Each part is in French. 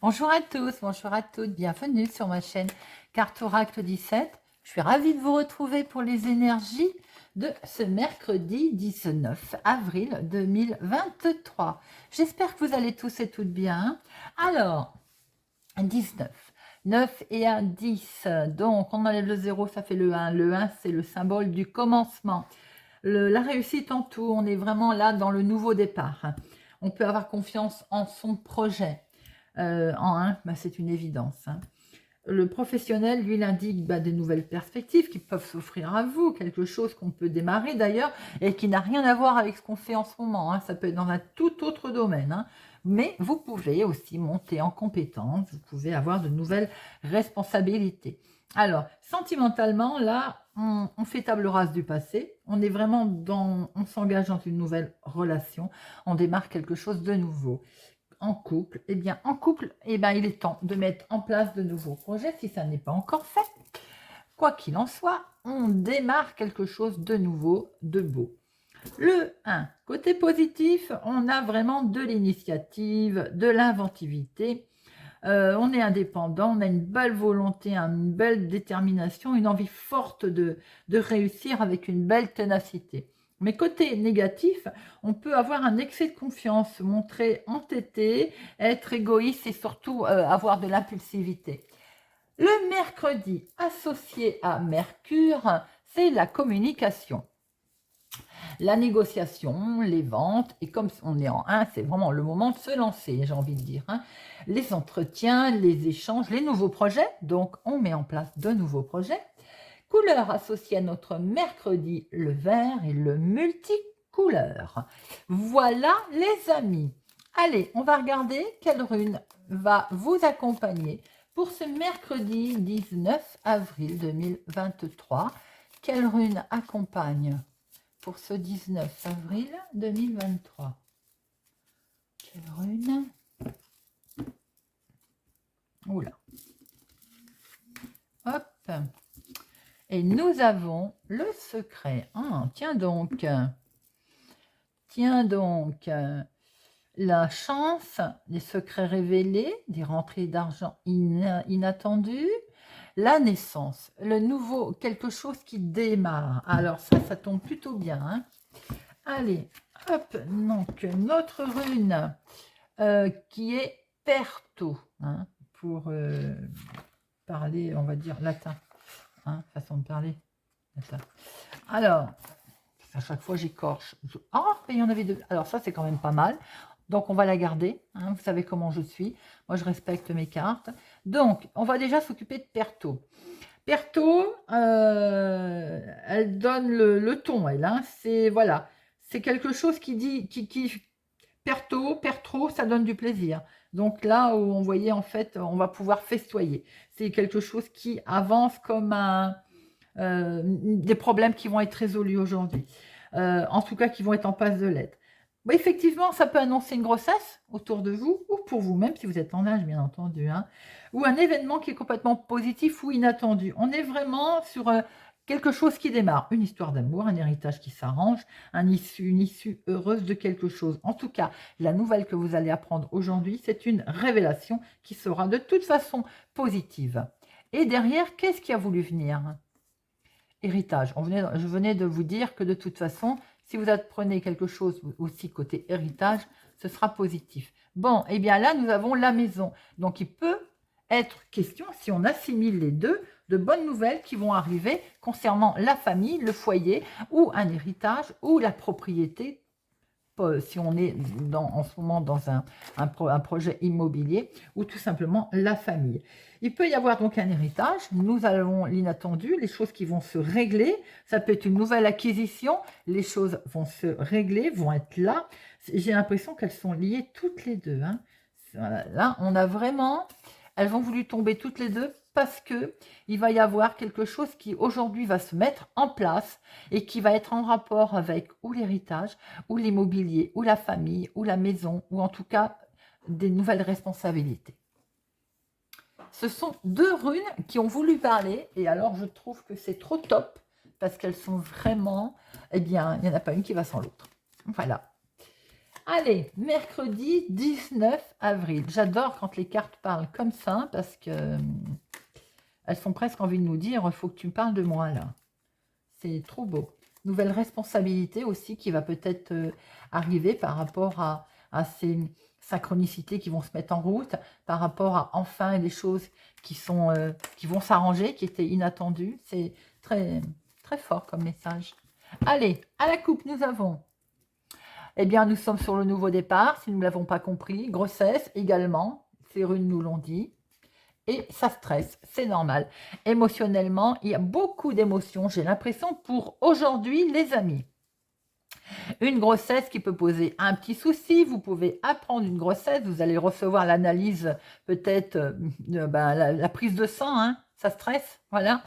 Bonjour à tous, bonjour à toutes, bienvenue sur ma chaîne Carte Oracle 17. Je suis ravie de vous retrouver pour les énergies de ce mercredi 19 avril 2023. J'espère que vous allez tous et toutes bien. Alors, 19, 9 et 1, 10. Donc, on enlève le 0, ça fait le 1. Le 1, c'est le symbole du commencement. La réussite en tout, on est vraiment là dans le nouveau départ. On peut avoir confiance en son projet. En 1, c'est une évidence. Le professionnel, lui, il indique des nouvelles perspectives qui peuvent s'offrir à vous, quelque chose qu'on peut démarrer d'ailleurs et qui n'a rien à voir avec ce qu'on fait en ce moment. Ça peut être dans un tout autre domaine. Mais vous pouvez aussi monter en compétence, vous pouvez avoir de nouvelles responsabilités. Alors, sentimentalement, là, on fait table rase du passé, on est vraiment on s'engage dans une nouvelle relation, on démarre quelque chose de nouveau. En couple, il est temps de mettre en place de nouveaux projets si ça n'est pas encore fait. Quoi qu'il en soit, on démarre quelque chose de nouveau, de beau. Le 1, côté positif, on a vraiment de l'initiative, de l'inventivité. On est indépendant, on a une belle volonté, une belle détermination, une envie forte de réussir avec une belle ténacité. Mais côté négatif, on peut avoir un excès de confiance, se montrer entêté, être égoïste et surtout avoir de l'impulsivité. Le mercredi associé à Mercure, c'est la communication. La négociation, les ventes, et comme on est en 1, c'est vraiment le moment de se lancer, j'ai envie de dire. Les entretiens, les échanges, les nouveaux projets, donc on met en place de nouveaux projets. Couleur associée à notre mercredi, le vert et le multicouleur. Voilà les amis. Allez, on va regarder quelle rune va vous accompagner pour ce mercredi 19 avril 2023. Quelle rune accompagne pour ce 19 avril 2023? Quelle rune? Oula. Hop. Et nous avons le secret. Tiens donc. Tiens donc. La chance, les secrets révélés, des rentrées d'argent inattendues, la naissance, le nouveau, quelque chose qui démarre. Alors ça tombe plutôt bien. Allez, hop, donc notre rune qui est Perto, pour parler, on va dire, latin. Façon de parler. Latin. Alors, à chaque fois j'écorche. Il y en avait deux. Alors ça, c'est quand même pas mal. Donc, on va la garder. Vous savez comment je suis. Moi, je respecte mes cartes. Donc, on va déjà s'occuper de Perto. Perto, elle donne le ton, elle. C'est voilà, c'est quelque chose qui dit, Perto, Pertro, ça donne du plaisir. Donc là où on voyait en fait, on va pouvoir festoyer. C'est quelque chose qui avance comme des problèmes qui vont être résolus aujourd'hui. En tout cas, qui vont être en passe de l'être. Effectivement, ça peut annoncer une grossesse autour de vous, ou pour vous-même, si vous êtes en âge, bien entendu, ou un événement qui est complètement positif ou inattendu. On est vraiment sur quelque chose qui démarre, une histoire d'amour, un héritage qui s'arrange, une issue heureuse de quelque chose. En tout cas, la nouvelle que vous allez apprendre aujourd'hui, c'est une révélation qui sera de toute façon positive. Et derrière, qu'est-ce qui a voulu venir? Héritage. Je venais de vous dire que de toute façon, si vous apprenez quelque chose aussi côté héritage, ce sera positif. Bon, et bien là, nous avons la maison. Donc, il peut être question, si on assimile les deux, de bonnes nouvelles qui vont arriver concernant la famille, le foyer, ou un héritage, ou la propriété, si on est en ce moment dans un projet immobilier, ou tout simplement la famille. Il peut y avoir donc un héritage, nous avons l'inattendu, les choses qui vont se régler, ça peut être une nouvelle acquisition, les choses vont se régler, vont être là. J'ai l'impression qu'elles sont liées toutes les deux. Voilà, là, on a vraiment, elles vont voulu tomber toutes les deux parce que il va y avoir quelque chose qui aujourd'hui va se mettre en place et qui va être en rapport avec ou l'héritage, ou l'immobilier, ou la famille, ou la maison, ou en tout cas des nouvelles responsabilités. Ce sont deux runes qui ont voulu parler, et alors je trouve que c'est trop top, parce qu'elles sont vraiment, il n'y en a pas une qui va sans l'autre. Voilà. Allez, mercredi 19 avril. J'adore quand les cartes parlent comme ça parce que elles sont presque envie de nous dire, il faut que tu me parles de moi là. C'est trop beau. Nouvelle responsabilité aussi qui va peut-être arriver par rapport à ces synchronicités qui vont se mettre en route, par rapport à enfin des choses qui vont s'arranger, qui étaient inattendues. C'est très, très fort comme message. Allez, à la coupe, nous avons... Eh bien, nous sommes sur le nouveau départ, si nous ne l'avons pas compris. Grossesse également, ces runes nous l'ont dit. Et ça stresse, c'est normal. Émotionnellement, il y a beaucoup d'émotions, j'ai l'impression, pour aujourd'hui, les amis. Une grossesse qui peut poser un petit souci, vous pouvez apprendre une grossesse, vous allez recevoir l'analyse, peut-être la prise de sang, hein, ça stresse, voilà.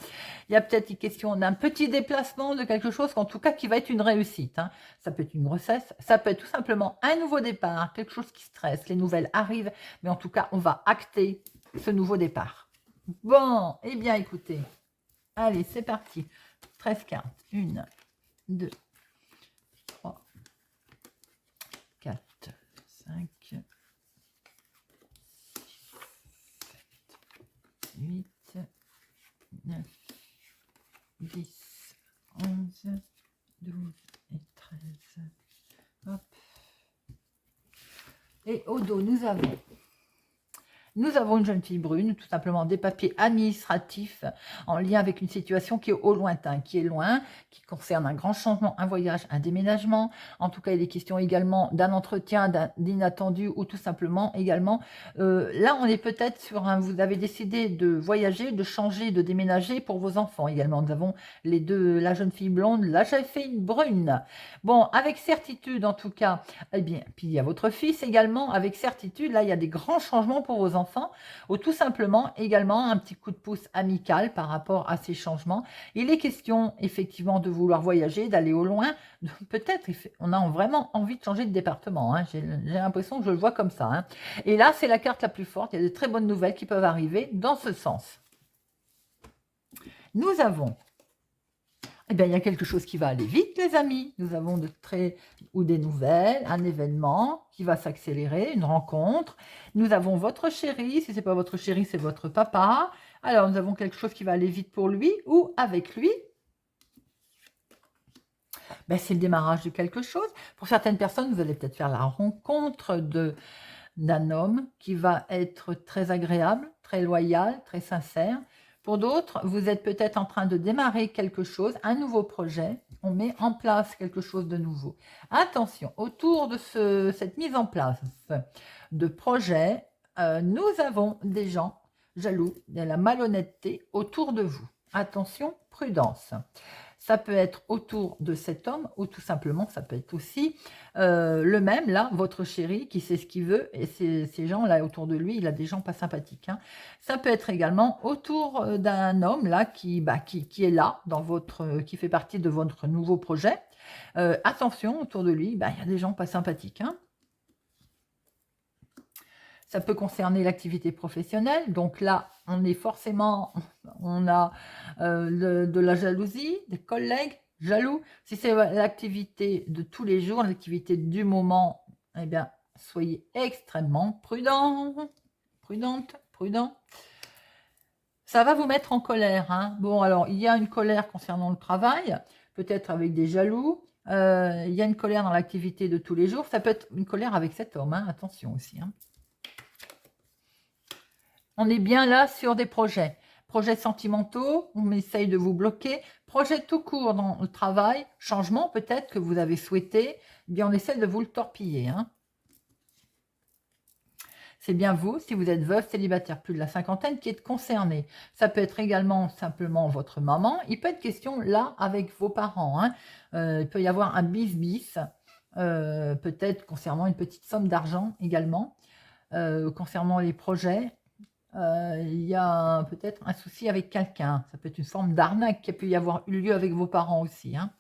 Il y a peut-être une question d'un petit déplacement, de quelque chose, en tout cas qui va être une réussite. Hein. Ça peut être une grossesse, ça peut être tout simplement un nouveau départ, quelque chose qui stresse, les nouvelles arrivent, mais en tout cas, on va acter ce nouveau départ. Bon, eh bien écoutez, allez, c'est parti. 13 cartes. 1, 2, 3, 4, 5, 6, 7, 8, 9, 10, 11, 12 et 13. Hop. Et au dos, nous avons une jeune fille brune, tout simplement des papiers administratifs en lien avec une situation qui est au lointain, qui est loin, qui concerne un grand changement, un voyage, un déménagement. En tout cas, il est question également d'un entretien, d'inattendu ou tout simplement également. Là, on est peut-être sur un... Vous avez décidé de voyager, de changer, de déménager pour vos enfants également. Nous avons les deux, la jeune fille blonde, la jeune fille brune. Bon, avec certitude en tout cas, eh bien, puis il y a votre fils également, avec certitude, là, il y a des grands changements pour vos enfants, ou tout simplement également un petit coup de pouce amical par rapport à ces changements. Il est question effectivement de vouloir voyager, d'aller au loin, peut-être on a vraiment envie de changer de département, hein. J'ai l'impression que je le vois comme ça. Hein. Et là, c'est la carte la plus forte, il y a de très bonnes nouvelles qui peuvent arriver dans ce sens. Nous avons... Eh bien, il y a quelque chose qui va aller vite, les amis. Nous avons des nouvelles, un événement qui va s'accélérer, une rencontre. Nous avons votre chéri. Si ce n'est pas votre chéri, c'est votre papa. Alors, nous avons quelque chose qui va aller vite pour lui ou avec lui. Ben, c'est le démarrage de quelque chose. Pour certaines personnes, vous allez peut-être faire la rencontre d'un homme qui va être très agréable, très loyal, très sincère. Pour d'autres, vous êtes peut-être en train de démarrer quelque chose, un nouveau projet. On met en place quelque chose de nouveau. Attention, autour de cette mise en place de projet, nous avons des gens jaloux, de la malhonnêteté autour de vous. Attention, prudence. Ça peut être autour de cet homme ou tout simplement, ça peut être aussi le même, là, votre chéri qui sait ce qu'il veut et ces gens-là autour de lui, il a des gens pas sympathiques. Hein. Ça peut être également autour d'un homme là qui est là, qui fait partie de votre nouveau projet. Attention, autour de lui, il y a des gens pas sympathiques. Hein. Ça peut concerner l'activité professionnelle. Donc là, on a de la jalousie, des collègues jaloux. Si c'est l'activité de tous les jours, l'activité du moment, eh bien, soyez extrêmement prudent. Prudent. Ça va vous mettre en colère. Hein. Bon, alors, il y a une colère concernant le travail, peut-être avec des jaloux. Il y a une colère dans l'activité de tous les jours. Ça peut être une colère avec cet homme. Hein. Attention aussi. Hein. On est bien là sur des projets. Projets sentimentaux, on essaye de vous bloquer. Projets tout court dans le travail, changement peut-être que vous avez souhaité, eh bien on essaie de vous le torpiller. Hein. C'est bien vous, si vous êtes veuve, célibataire, plus de la cinquantaine, qui êtes concerné. Ça peut être également simplement votre maman. Il peut être question là avec vos parents. Hein. Il peut y avoir un bis-bis, peut-être concernant une petite somme d'argent également, concernant les projets. Il y a peut-être un souci avec quelqu'un. Ça peut être une forme d'arnaque qui a pu y avoir eu lieu avec vos parents aussi. Hein.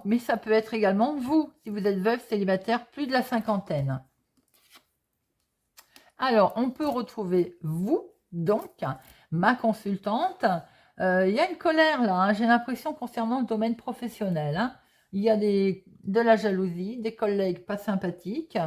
Mais ça peut être également vous, si vous êtes veuve, célibataire, plus de la cinquantaine. Alors, on peut retrouver vous, donc, ma consultante. Il y a une colère là, hein, j'ai l'impression concernant le domaine professionnel. Hein. il y a de la jalousie, des collègues pas sympathiques.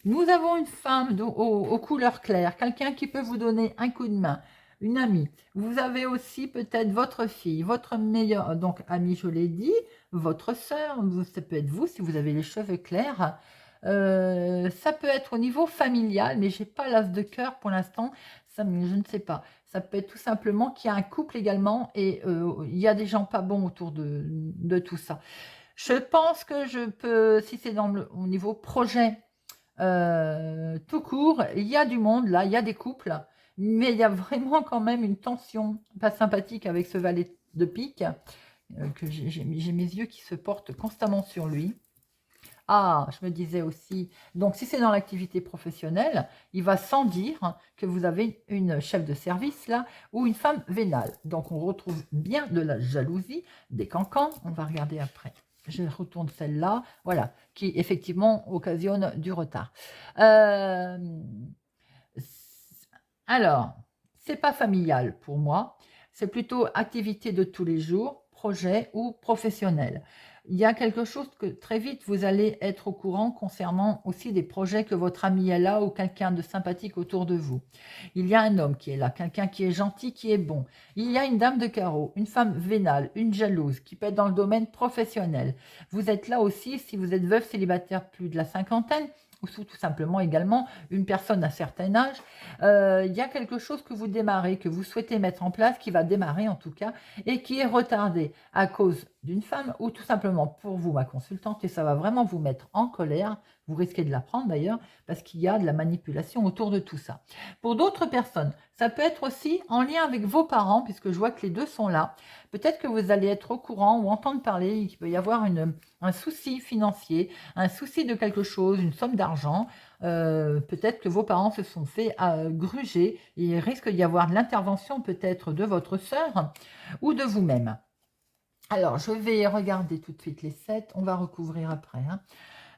Nous avons une femme aux couleurs claires, quelqu'un qui peut vous donner un coup de main, une amie. Vous avez aussi peut-être votre fille, votre meilleure, donc amie, je l'ai dit, votre sœur, ça peut être vous si vous avez les cheveux clairs. Ça peut être au niveau familial, mais j'ai pas l'as de cœur pour l'instant, je ne sais pas. Ça peut être tout simplement qu'il y a un couple également et il y a des gens pas bons autour de tout ça. Je pense que je peux, si c'est au niveau projet, tout court, il y a du monde là, il y a des couples, mais il y a vraiment quand même une tension pas sympathique avec ce valet de pique, que j'ai mes yeux qui se portent constamment sur lui. Ah, je me disais aussi, donc si c'est dans l'activité professionnelle, il va sans dire que vous avez une chef de service là, ou une femme vénale. Donc on retrouve bien de la jalousie, des cancans, on va regarder après. Je retourne celle-là, voilà, qui effectivement occasionne du retard. Alors, c'est pas familial pour moi, c'est plutôt activité de tous les jours, projet ou professionnel. Il y a quelque chose que très vite vous allez être au courant concernant aussi des projets que votre ami est là ou quelqu'un de sympathique autour de vous. Il y a un homme qui est là, quelqu'un qui est gentil, qui est bon. Il y a une dame de carreau, une femme vénale, une jalouse qui peut être dans le domaine professionnel. Vous êtes là aussi si vous êtes veuf, célibataire, plus de la cinquantaine, ou tout simplement également une personne d'un certain âge. Il y a quelque chose que vous démarrez, que vous souhaitez mettre en place, qui va démarrer en tout cas, et qui est retardé à cause d'une femme ou tout simplement pour vous, ma consultante, et ça va vraiment vous mettre en colère. Vous risquez de l'apprendre d'ailleurs, parce qu'il y a de la manipulation autour de tout ça. Pour d'autres personnes, ça peut être aussi en lien avec vos parents, puisque je vois que les deux sont là. Peut-être que vous allez être au courant ou entendre parler qu'il peut y avoir un souci financier, un souci de quelque chose, une somme d'argent. Peut-être que vos parents se sont fait gruger. Il risque d'y avoir de l'intervention peut-être de votre sœur ou de vous-même. Alors, je vais regarder tout de suite les 7. On va recouvrir après.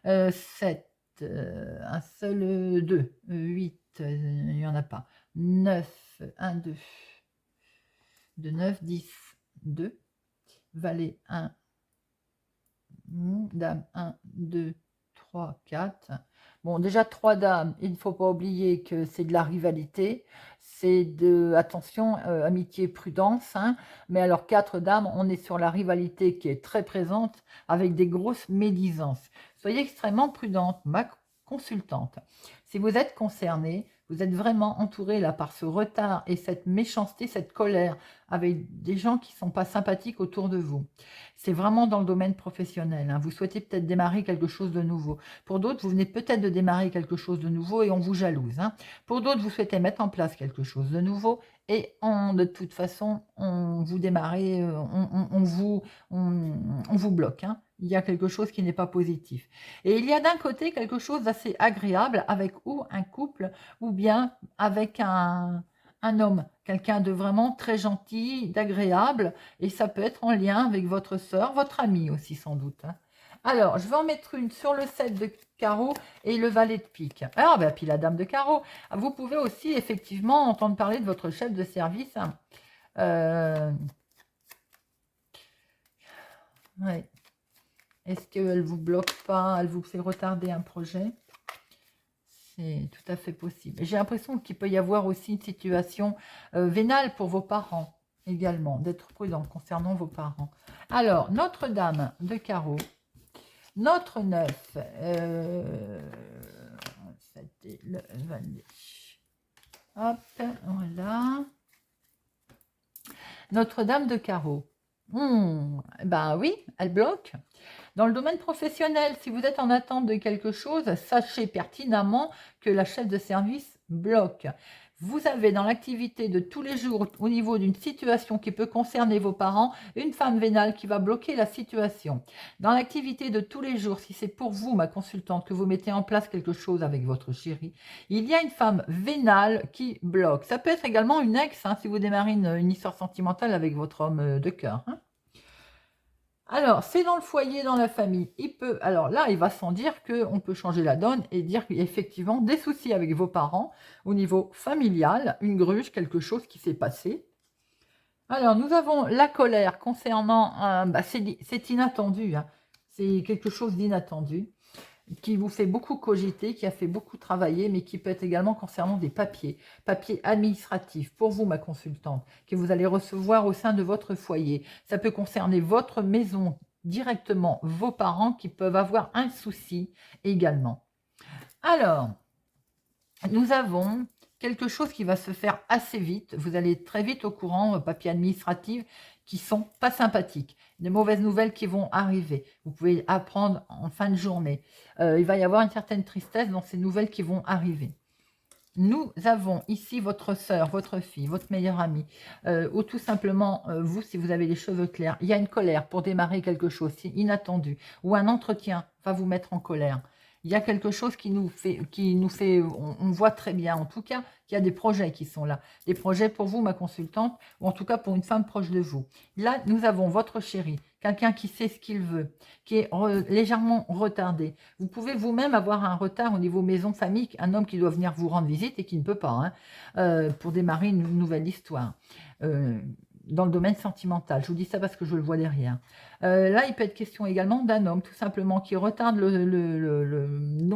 7, un seul, 2, 8, il n'y en a pas. 9, 1, 2, 2, 9, 10, 2. Valet 1, dame 1, 2, 3, 4. Bon, déjà 3 dames, il ne faut pas oublier que c'est de la rivalité, c'est de, attention, amitié, prudence, hein. Mais alors 4 dames, on est sur la rivalité qui est très présente avec des grosses médisances. Soyez extrêmement prudente, ma consultante. Si vous êtes concerné, vous êtes vraiment entouré là par ce retard et cette méchanceté, cette colère avec des gens qui ne sont pas sympathiques autour de vous. C'est vraiment dans le domaine professionnel, hein. Vous souhaitez peut-être démarrer quelque chose de nouveau. Pour d'autres, vous venez peut-être de démarrer quelque chose de nouveau et on vous jalouse, hein. Pour d'autres, vous souhaitez mettre en place quelque chose de nouveau et de toute façon, on vous démarrez, on vous bloque, hein. Il y a quelque chose qui n'est pas positif. Et il y a d'un côté quelque chose d'assez agréable avec ou un couple ou bien avec un homme, quelqu'un de vraiment très gentil, d'agréable, et ça peut être en lien avec votre sœur, votre amie aussi sans doute, hein. Alors, je vais en mettre une sur le 7 de carreau et le valet de pique. Ah, ben, puis la dame de carreau. Vous pouvez aussi effectivement entendre parler de votre chef de service, hein. Ouais. Est-ce qu'elle vous bloque pas, elle vous fait retarder un projet? C'est tout à fait possible. J'ai l'impression qu'il peut y avoir aussi une situation vénale pour vos parents également, d'être prudent concernant vos parents. Alors, Notre-Dame de carreau, notre 9, c'était le 22. Hop, voilà. Notre-Dame de carreau. Ben oui, elle bloque. Dans le domaine professionnel, si vous êtes en attente de quelque chose, sachez pertinemment que la chef de service bloque. Vous avez dans l'activité de tous les jours, au niveau d'une situation qui peut concerner vos parents, une femme vénale qui va bloquer la situation. Dans l'activité de tous les jours, si c'est pour vous, ma consultante, que vous mettez en place quelque chose avec votre chérie, il y a une femme vénale qui bloque. Ça peut être également une ex, hein, si vous démarrez une histoire sentimentale avec votre homme de cœur, hein. Alors, c'est dans le foyer, dans la famille. Alors là, il va sans dire qu'on peut changer la donne et dire qu'il y a effectivement des soucis avec vos parents au niveau familial, une gruge, quelque chose qui s'est passé. Alors, nous avons la colère concernant, c'est inattendu, hein. C'est quelque chose d'inattendu qui vous fait beaucoup cogiter, qui a fait beaucoup travailler, mais qui peut être également concernant des papiers administratifs pour vous, ma consultante, que vous allez recevoir au sein de votre foyer. Ça peut concerner votre maison directement, vos parents qui peuvent avoir un souci également. Alors, nous avons quelque chose qui va se faire assez vite. Vous allez être très vite au courant, papiers administratifs qui sont pas sympathiques. Des mauvaises nouvelles qui vont arriver. Vous pouvez apprendre en fin de journée. Il va y avoir une certaine tristesse dans ces nouvelles qui vont arriver. Nous avons ici votre sœur, votre fille, votre meilleure amie, ou tout simplement vous, si vous avez les cheveux clairs. Il y a une colère pour démarrer quelque chose, c'est inattendu, ou un entretien va vous mettre en colère. Il y a quelque chose qui nous fait, on voit très bien en tout cas qu'il y a des projets qui sont là. Des projets pour vous, ma consultante, ou en tout cas pour une femme proche de vous. Là, nous avons votre chéri, quelqu'un qui sait ce qu'il veut, qui est légèrement retardé. Vous pouvez vous-même avoir un retard au niveau maison, famille, un homme qui doit venir vous rendre visite et qui ne peut pas, hein, pour démarrer une nouvelle histoire. Dans le domaine sentimental. Je vous dis ça parce que je le vois derrière. Là, il peut être question également d'un homme, tout simplement, qui retarde au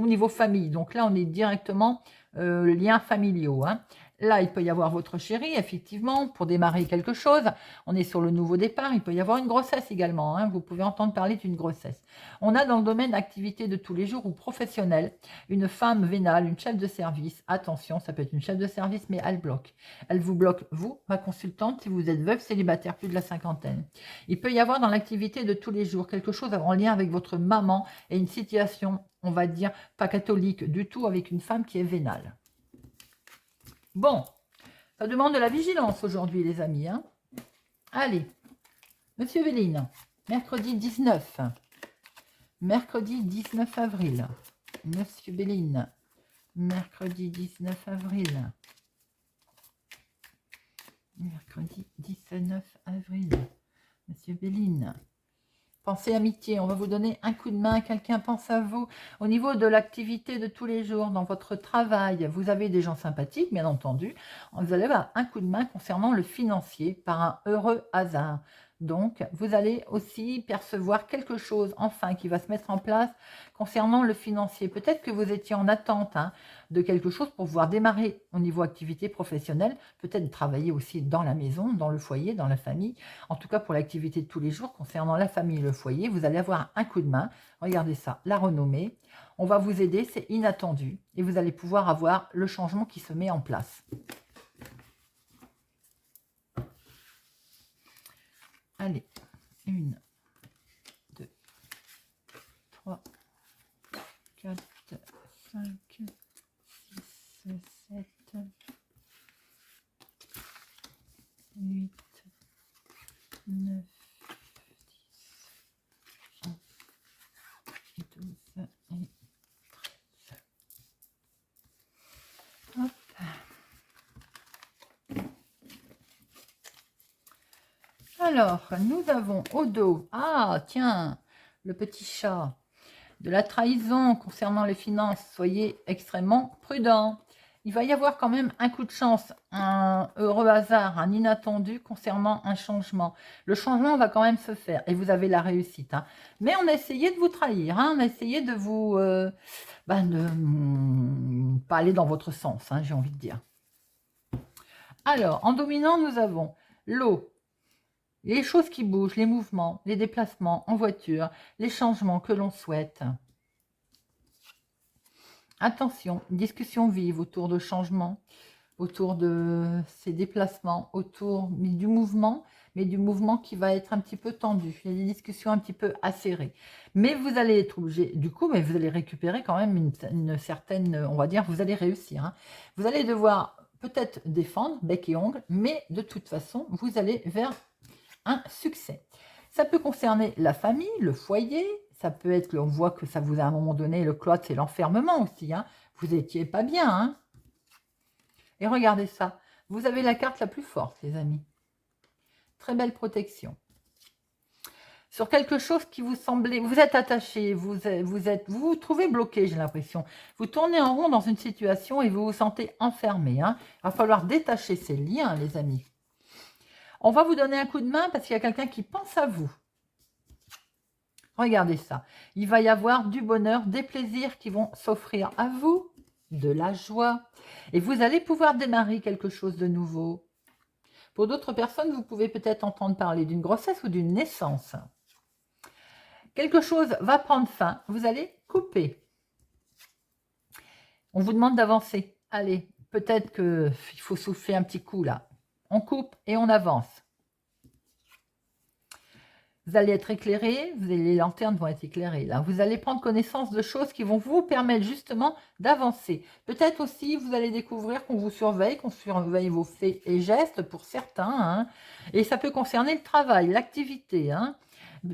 niveau famille. Donc là, on est directement liens familiaux. Hein. Là, il peut y avoir votre chéri, effectivement, pour démarrer quelque chose. On est sur le nouveau départ. Il peut y avoir une grossesse également. Hein. Vous pouvez entendre parler d'une grossesse. On a dans le domaine d'activité de tous les jours ou professionnel, une femme vénale, une chef de service. Attention, ça peut être une chef de service, mais elle bloque. Elle vous bloque, vous, ma consultante, si vous êtes veuve, célibataire, plus de la cinquantaine. Il peut y avoir dans l'activité de tous les jours quelque chose en lien avec votre maman et une situation, on va dire, pas catholique du tout, avec une femme qui est vénale. Bon, ça demande de la vigilance aujourd'hui, les amis. Hein. Allez, Monsieur Véline, mercredi 19. Mercredi 19 avril. Monsieur Béline, mercredi 19 avril. Mercredi 19 avril. Monsieur Béline. Pensez amitié, on va vous donner un coup de main, quelqu'un pense à vous. Au niveau de l'activité de tous les jours, dans votre travail, vous avez des gens sympathiques, bien entendu. Vous allez avoir un coup de main concernant le financier par un heureux hasard. Donc, vous allez aussi percevoir quelque chose, enfin, qui va se mettre en place concernant le financier. Peut-être que vous étiez en attente de quelque chose pour pouvoir démarrer au niveau activité professionnelle, peut-être travailler aussi dans la maison, dans le foyer, dans la famille. En tout cas, pour l'activité de tous les jours, concernant la famille et le foyer, vous allez avoir un coup de main. Regardez ça, la renommée. On va vous aider, c'est inattendu. Et vous allez pouvoir avoir le changement qui se met en place. Allez, 1, 2, 3, 4, 5, 6, 7, 8, 9, 10, 11, 12 et 13. Hop. Alors, nous avons au dos, ah tiens, le petit chat, de la trahison concernant les finances. Soyez extrêmement prudents. Il va y avoir quand même un coup de chance, un heureux hasard, un inattendu concernant un changement. Le changement va quand même se faire et vous avez la réussite. Hein. Mais on a essayé de vous trahir, hein. On a essayé de vous... pas aller dans votre sens, hein, j'ai envie de dire. Alors, en dominant, nous avons l'eau. Les choses qui bougent, les mouvements, les déplacements en voiture, les changements que l'on souhaite. Attention, discussion vive autour de changements, autour de ces déplacements, autour du mouvement, mais du mouvement qui va être un petit peu tendu. Il y a des discussions un petit peu acérées. Mais vous allez être obligé, du coup, mais vous allez récupérer quand même une certaine, on va dire, vous allez réussir. Hein. Vous allez devoir peut-être défendre, bec et ongle, mais de toute façon, vous allez vers un succès. Ça peut concerner la famille, le foyer, ça peut être que l'on voit que ça vous a à un moment donné, le cloître, c'est l'enfermement aussi. Hein. Vous n'étiez pas bien. Hein. Et regardez ça, vous avez la carte la plus forte, les amis. Très belle protection. Sur quelque chose qui vous semblait, vous êtes attaché, vous vous trouvez bloqué, j'ai l'impression. Vous tournez en rond dans une situation et vous vous sentez enfermé. Hein. Il va falloir détacher ces liens, les amis. On va vous donner un coup de main parce qu'il y a quelqu'un qui pense à vous. Regardez ça. Il va y avoir du bonheur, des plaisirs qui vont s'offrir à vous, de la joie. Et vous allez pouvoir démarrer quelque chose de nouveau. Pour d'autres personnes, vous pouvez peut-être entendre parler d'une grossesse ou d'une naissance. Quelque chose va prendre fin. Vous allez couper. On vous demande d'avancer. Allez, peut-être qu'il faut souffler un petit coup là. On coupe et on avance. Vous allez être éclairé, les lanternes vont être éclairées. Là, vous allez prendre connaissance de choses qui vont vous permettre justement d'avancer. Peut-être aussi, vous allez découvrir qu'on vous surveille, qu'on surveille vos faits et gestes pour certains. Hein, et ça peut concerner le travail, l'activité. Hein.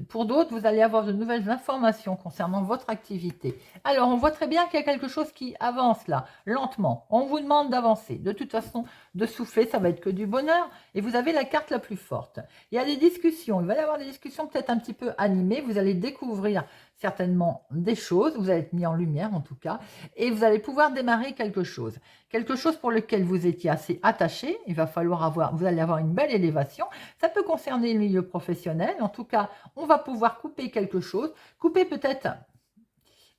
Pour d'autres, vous allez avoir de nouvelles informations concernant votre activité. Alors, on voit très bien qu'il y a quelque chose qui avance là, lentement. On vous demande d'avancer. De toute façon, de souffler, ça va être que du bonheur. Et vous avez la carte la plus forte. Il y a des discussions. Il va y avoir des discussions peut-être un petit peu animées. Vous allez découvrir certainement des choses. Vous allez être mis en lumière en tout cas. Et vous allez pouvoir démarrer quelque chose. Quelque chose pour lequel vous étiez assez attaché. Il va falloir vous allez avoir une belle élévation. Ça peut concerner le milieu professionnel. En tout cas, on va pouvoir couper quelque chose. Couper peut-être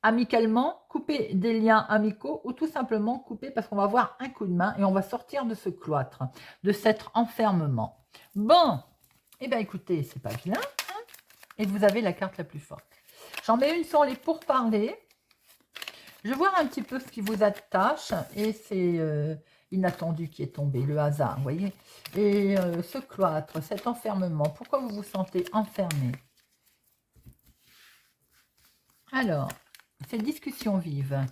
amicalement, couper des liens amicaux ou tout simplement couper parce qu'on va avoir un coup de main et on va sortir de ce cloître, de cet enfermement. Bon, eh bien écoutez, c'est pas vilain. Hein, et vous avez la carte la plus forte. J'en mets une sur les pourparlers. Je vais voir un petit peu ce qui vous attache et c'est inattendu qui est tombé, le hasard, vous voyez. Et ce cloître, cet enfermement, pourquoi vous vous sentez enfermé? Alors, c'est discussion vive.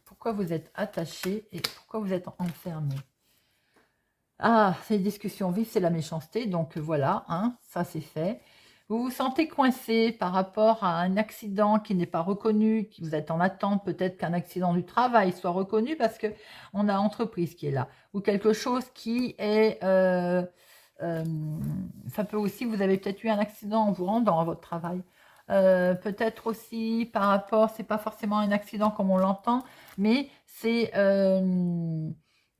Pourquoi vous êtes attaché et pourquoi vous êtes enfermé? Ah, c'est discussion vive, c'est la méchanceté, donc voilà, hein, ça c'est fait. Vous vous sentez coincé par rapport à un accident qui n'est pas reconnu, qui vous êtes en attente peut-être qu'un accident du travail soit reconnu parce que on a entreprise qui est là, ou quelque chose qui est... ça peut aussi, vous avez peut-être eu un accident en vous rendant à votre travail. Peut-être aussi par rapport, c'est pas forcément un accident comme on l'entend, mais c'est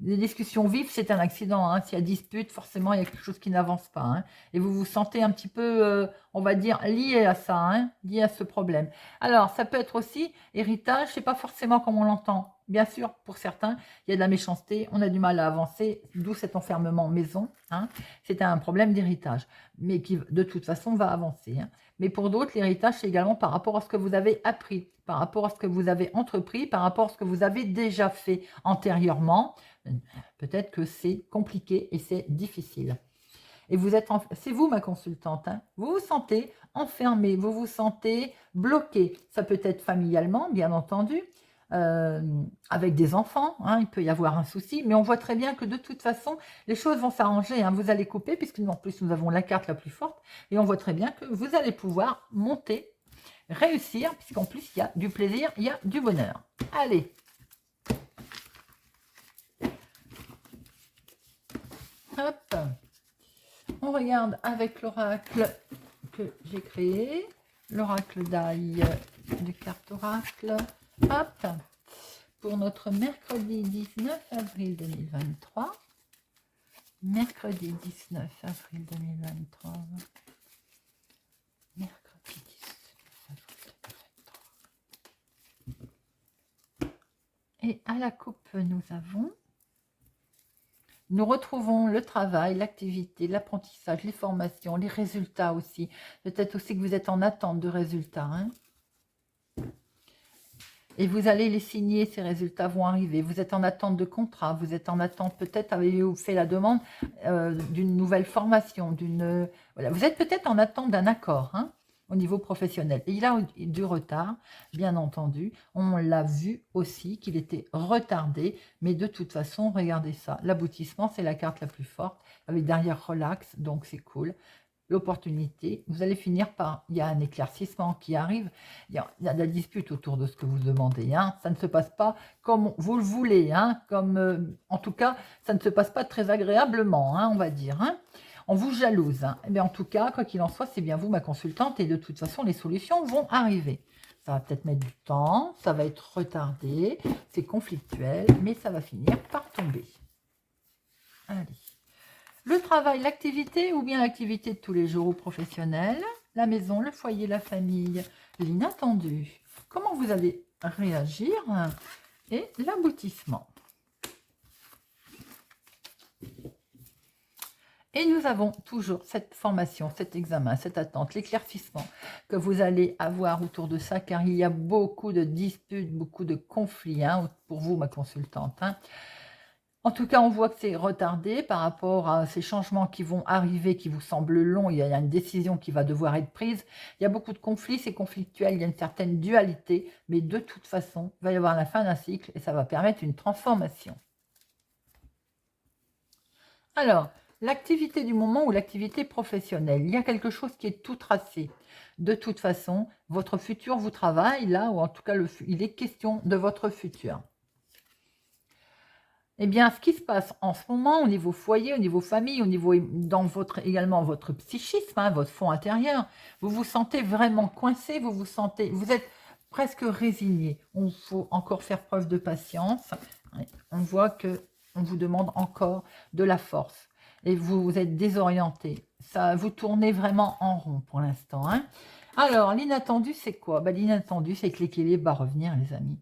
les discussions vives, c'est un accident. Hein. S'il y a dispute, forcément, il y a quelque chose qui n'avance pas. Hein. Et vous vous sentez un petit peu, on va dire, lié à ça, hein, lié à ce problème. Alors, ça peut être aussi héritage, c'est pas forcément comme on l'entend. Bien sûr, pour certains, il y a de la méchanceté, on a du mal à avancer, d'où cet enfermement maison. Hein. C'est un problème d'héritage, mais qui, de toute façon, va avancer. Hein. Mais pour d'autres, l'héritage, c'est également par rapport à ce que vous avez appris, par rapport à ce que vous avez entrepris, par rapport à ce que vous avez déjà fait antérieurement. Peut-être que c'est compliqué et c'est difficile. Et vous êtes, c'est vous ma consultante, hein. Vous vous sentez enfermé, vous vous sentez bloqué. Ça peut être familialement, bien entendu, avec des enfants, hein, il peut y avoir un souci, mais on voit très bien que de toute façon, les choses vont s'arranger. Hein. Vous allez couper, puisque nous, en plus, nous avons la carte la plus forte, et on voit très bien que vous allez pouvoir monter, réussir, puisqu'en plus, il y a du plaisir, il y a du bonheur. Allez. Hop. On regarde avec l'oracle que j'ai créé, l'oracle d'ail du carte oracle. Hop, pour notre mercredi 19 avril 2023. Mercredi 19 avril 2023. Mercredi 19 avril 2023. Et à la coupe, nous retrouvons le travail, l'activité, l'apprentissage, les formations, les résultats aussi. Peut-être aussi que vous êtes en attente de résultats. Hein. Et vous allez les signer, ces résultats vont arriver. Vous êtes en attente de contrat, vous êtes en attente, peut-être avez-vous fait la demande d'une nouvelle formation, voilà. Vous êtes peut-être en attente d'un accord, hein, au niveau professionnel. Et il a du retard, bien entendu. On l'a vu aussi qu'il était retardé, mais de toute façon, regardez ça. L'aboutissement, c'est la carte la plus forte, avec derrière relax, donc c'est cool. L'opportunité, vous allez finir par, il y a un éclaircissement qui arrive, il y a de la dispute autour de ce que vous demandez, hein. Ça ne se passe pas comme vous le voulez, hein, en tout cas, ça ne se passe pas très agréablement, hein, on va dire, hein. On vous jalouse, hein. Eh bien, en tout cas, quoi qu'il en soit, c'est bien vous, ma consultante, et de toute façon, les solutions vont arriver. Ça va peut-être mettre du temps, ça va être retardé, c'est conflictuel, mais ça va finir par tomber. Allez. Le travail, l'activité ou bien l'activité de tous les jours ou professionnelle, la maison, le foyer, la famille, l'inattendu. Comment vous allez réagir et l'aboutissement. Et nous avons toujours cette formation, cet examen, cette attente, l'éclaircissement que vous allez avoir autour de ça, car il y a beaucoup de disputes, beaucoup de conflits, hein, pour vous, ma consultante. Hein. En tout cas, on voit que c'est retardé par rapport à ces changements qui vont arriver, qui vous semblent longs. Il y a une décision qui va devoir être prise. Il y a beaucoup de conflits, c'est conflictuel, il y a une certaine dualité, mais de toute façon, il va y avoir la fin d'un cycle et ça va permettre une transformation. Alors, l'activité du moment ou l'activité professionnelle, il y a quelque chose qui est tout tracé. De toute façon, votre futur vous travaille là, ou en tout cas, il est question de votre futur. Eh bien, ce qui se passe en ce moment au niveau foyer, au niveau famille, au niveau également votre psychisme, hein, votre fond intérieur, vous vous sentez vraiment coincé, vous êtes presque résigné. Il faut encore faire preuve de patience. On voit que on vous demande encore de la force et vous êtes désorienté. Ça, vous tournez vraiment en rond pour l'instant. Hein. Alors, l'inattendu, c'est quoi? L'inattendu, c'est que l'équilibre va revenir, les amis.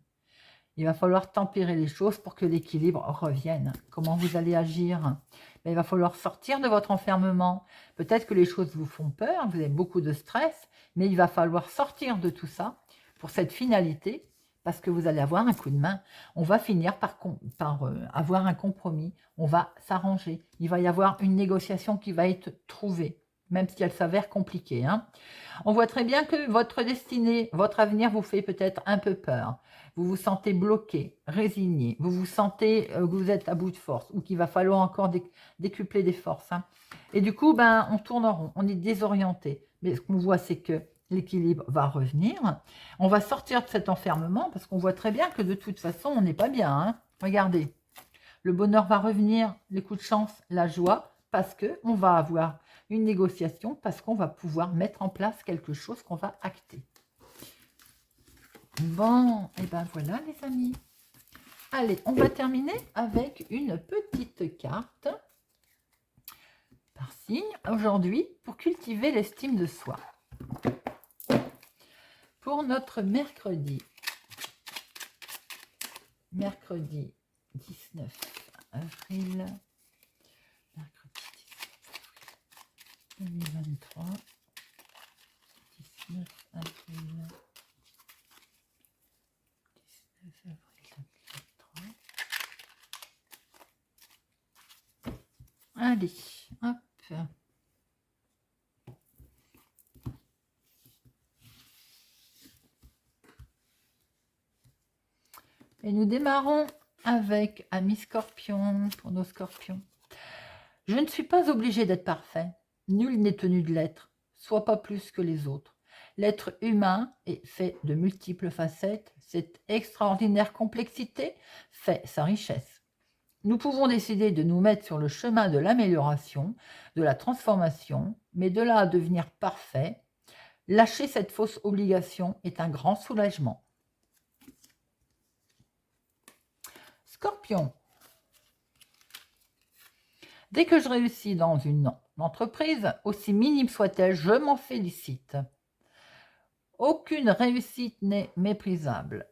Il va falloir tempérer les choses pour que l'équilibre revienne. Comment vous allez agir? Il va falloir sortir de votre enfermement. Peut-être que les choses vous font peur, vous avez beaucoup de stress, mais il va falloir sortir de tout ça pour cette finalité, parce que vous allez avoir un coup de main. On va finir par avoir un compromis, on va s'arranger. Il va y avoir une négociation qui va être trouvée, même si elle s'avère compliquée. Hein. On voit très bien que votre destinée, votre avenir vous fait peut-être un peu peur. Vous vous sentez bloqué, résigné, vous vous sentez que vous êtes à bout de force ou qu'il va falloir encore décupler des forces. Hein. Et du coup, on tourne en rond, on est désorienté. Mais ce qu'on voit, c'est que l'équilibre va revenir. On va sortir de cet enfermement parce qu'on voit très bien que de toute façon, on n'est pas bien. Hein. Regardez, le bonheur va revenir, les coups de chance, la joie, parce qu'on va avoir une négociation, parce qu'on va pouvoir mettre en place quelque chose qu'on va acter. Bon, et ben voilà les amis. Allez, on va terminer avec une petite carte par signe aujourd'hui pour cultiver l'estime de soi. Pour notre mercredi 19 avril, mercredi 2023, 19 avril. Allez, hop. Et nous démarrons avec Amis Scorpion pour nos scorpions. Je ne suis pas obligé d'être parfait. Nul n'est tenu de l'être, soit pas plus que les autres. L'être humain est fait de multiples facettes. Cette extraordinaire complexité fait sa richesse. Nous pouvons décider de nous mettre sur le chemin de l'amélioration, de la transformation, mais de là à devenir parfait, lâcher cette fausse obligation est un grand soulagement. Scorpion. Dès que je réussis dans une entreprise, aussi minime soit-elle, je m'en félicite. Aucune réussite n'est méprisable.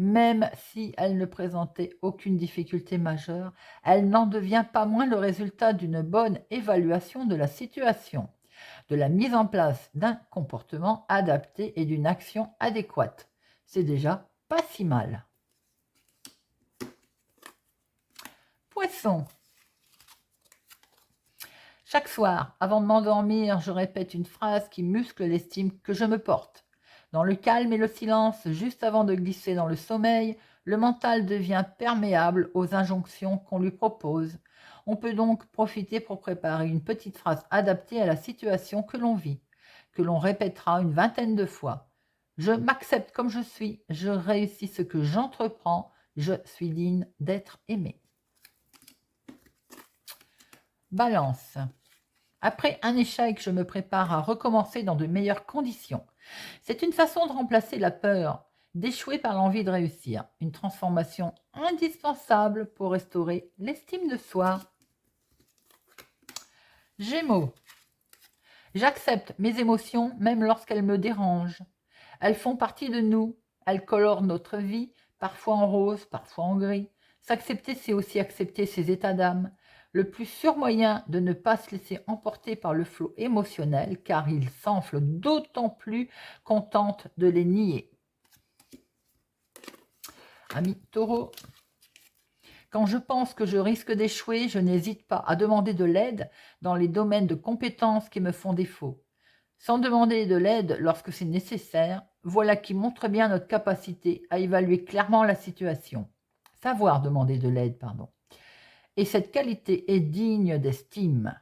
Même si elle ne présentait aucune difficulté majeure, elle n'en devient pas moins le résultat d'une bonne évaluation de la situation, de la mise en place d'un comportement adapté et d'une action adéquate. C'est déjà pas si mal. Poisson. Chaque soir, avant de m'endormir, je répète une phrase qui muscle l'estime que je me porte. Dans le calme et le silence, juste avant de glisser dans le sommeil, le mental devient perméable aux injonctions qu'on lui propose. On peut donc profiter pour préparer une petite phrase adaptée à la situation que l'on vit, que l'on répétera une vingtaine de fois. Je m'accepte comme je suis, je réussis ce que j'entreprends, je suis digne d'être aimé. Balance. Après un échec, je me prépare à recommencer dans de meilleures conditions. C'est une façon de remplacer la peur, d'échouer par l'envie de réussir. Une transformation indispensable pour restaurer l'estime de soi. Gémeaux. J'accepte mes émotions même lorsqu'elles me dérangent. Elles font partie de nous. Elles colorent notre vie, parfois en rose, parfois en gris. S'accepter, c'est aussi accepter ses états d'âme. Le plus sûr moyen de ne pas se laisser emporter par le flot émotionnel, car il s'enfle d'autant plus qu'on tente de les nier. Ami Taureau. Quand je pense que je risque d'échouer, je n'hésite pas à demander de l'aide dans les domaines de compétences qui me font défaut. Sans demander de l'aide lorsque c'est nécessaire, voilà qui montre bien notre capacité à évaluer clairement la situation. Savoir demander de l'aide, pardon. Et cette qualité est digne d'estime.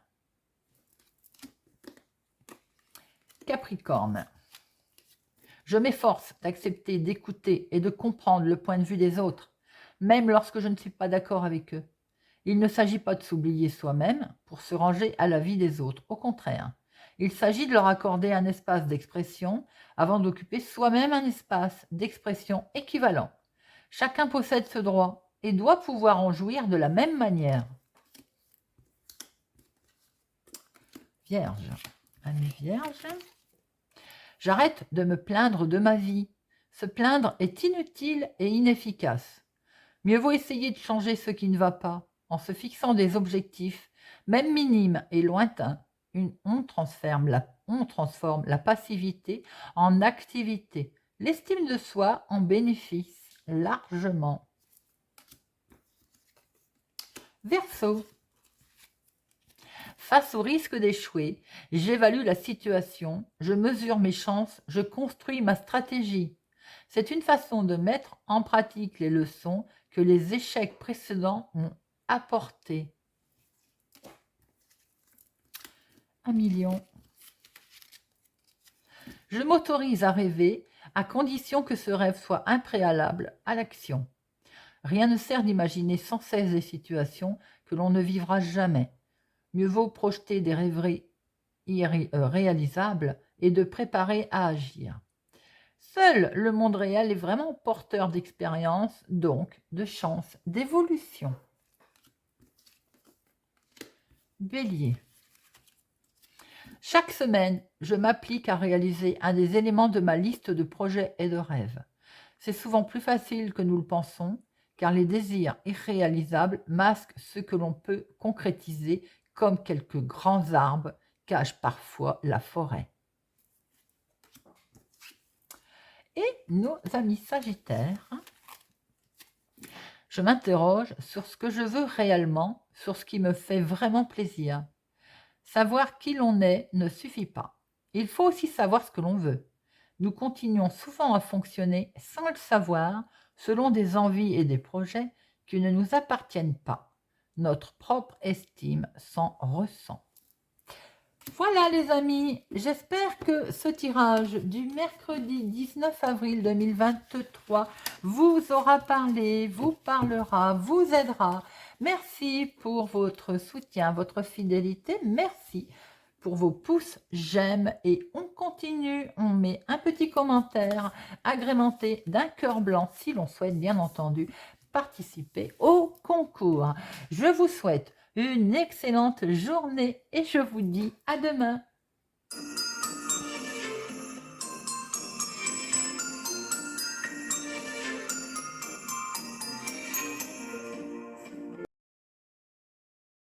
Capricorne. Je m'efforce d'accepter, d'écouter et de comprendre le point de vue des autres, même lorsque je ne suis pas d'accord avec eux. Il ne s'agit pas de s'oublier soi-même pour se ranger à la vie des autres. Au contraire, il s'agit de leur accorder un espace d'expression avant d'occuper soi-même un espace d'expression équivalent. Chacun possède ce droit et doit pouvoir en jouir de la même manière. Vierge. Ami Vierge. J'arrête de me plaindre de ma vie. Se plaindre est inutile et inefficace. Mieux vaut essayer de changer ce qui ne va pas en se fixant des objectifs, même minimes et lointains. On transforme la passivité en activité, l'estime de soi en bénéfice largement. Verseau. Face au risque d'échouer, j'évalue la situation, je mesure mes chances, je construis ma stratégie. C'est une façon de mettre en pratique les leçons que les échecs précédents m'ont apportées. Ami Lion. Je m'autorise à rêver à condition que ce rêve soit un préalable à l'action. Rien ne sert d'imaginer sans cesse des situations que l'on ne vivra jamais. Mieux vaut projeter des rêveries réalisables et de préparer à agir. Seul le monde réel est vraiment porteur d'expérience, donc de chance d'évolution. Bélier. Chaque semaine, je m'applique à réaliser un des éléments de ma liste de projets et de rêves. C'est souvent plus facile que nous le pensons, car les désirs irréalisables masquent ce que l'on peut concrétiser, comme quelques grands arbres cachent parfois la forêt. Et nos amis Sagittaires, je m'interroge sur ce que je veux réellement, sur ce qui me fait vraiment plaisir. Savoir qui l'on est ne suffit pas. Il faut aussi savoir ce que l'on veut. Nous continuons souvent à fonctionner sans le savoir, selon des envies et des projets qui ne nous appartiennent pas. Notre propre estime s'en ressent. Voilà les amis, j'espère que ce tirage du mercredi 19 avril 2023 vous aura parlé, vous parlera, vous aidera. Merci pour votre soutien, votre fidélité, merci pour vos pouces j'aime et on continue, on met un petit commentaire agrémenté d'un cœur blanc si l'on souhaite bien entendu participer au concours. Je vous souhaite une excellente journée et je vous dis à demain.